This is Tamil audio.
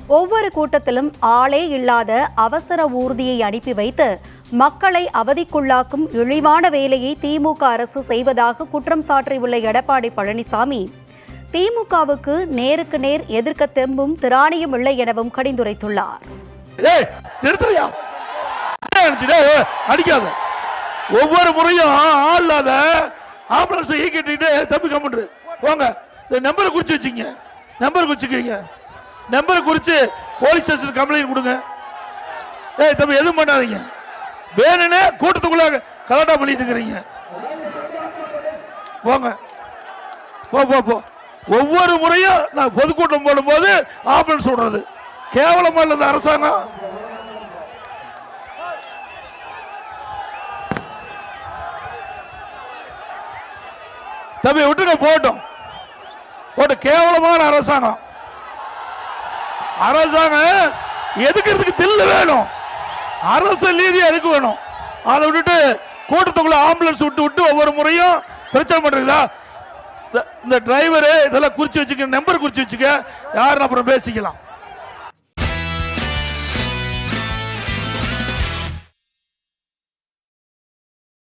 ஒவ்வொரு கூட்டத்திலும் ஆளே இல்லாத அவசர ஊர்தியை அனுப்பி வைத்து மக்களை அவதிக்குள்ளாக்கும் இழிவான வேலையை திமுக அரசு செய்வதாக குற்றம் சாட்டியுள்ள எடப்பாடி பழனிசாமி திமுகவுக்கு நேருக்கு நேர் எதிர்க்க தெம்பும் திராணியும் இல்லை எனவும் கடிந்துரைத்துள்ளார். ஒவ்வொரு முறையும் ஆளாத ஆம்புலன்ஸ் ஈக்கிட்டு தம்பி கம்முன்று போங்க. நம்பரை குறிச்சு வச்சுங்க, நம்பர் குறிச்சுக்கீங்க, நம்பரை குறிச்சு போலீஸ் ஸ்டேஷன் கம்ப்ளைண்ட் கொடுங்க. தம்பி எதுவும் பண்ணாதீங்க, வேணும்னு கூட்டத்துக்குள்ள கலாட்டா பண்ணிட்டு இருக்கிறீங்க. போங்க, போ போ போ. ஒவ்வொரு முறையும் நான் பொதுக்கூட்டம் போடும்போது ஆம்புலன்ஸ் விடுறது கேவலமா இல்ல அரசாங்கம். தம்பி விட்டுங்க, போட்டோம் போட்டு. கேவலமான அரசாங்கம். அரசாங்கம் எதுக்கிறதுக்கு தில்லு வேணும், அரசு நீதியா எதுக்கு வேணும். அதை விட்டுட்டு கூட்டத்துக்குள்ள ஆம்புலன்ஸ் விட்டு விட்டு ஒவ்வொரு முறையும் பிரச்சனை பண்றீங்களா? இந்த டிரைவரு இதெல்லாம் குறிச்சு வச்சுக்க, நம்பர் குறிச்சு வச்சுக்க, யாருன்னு அப்புறம் பேசிக்கலாம்.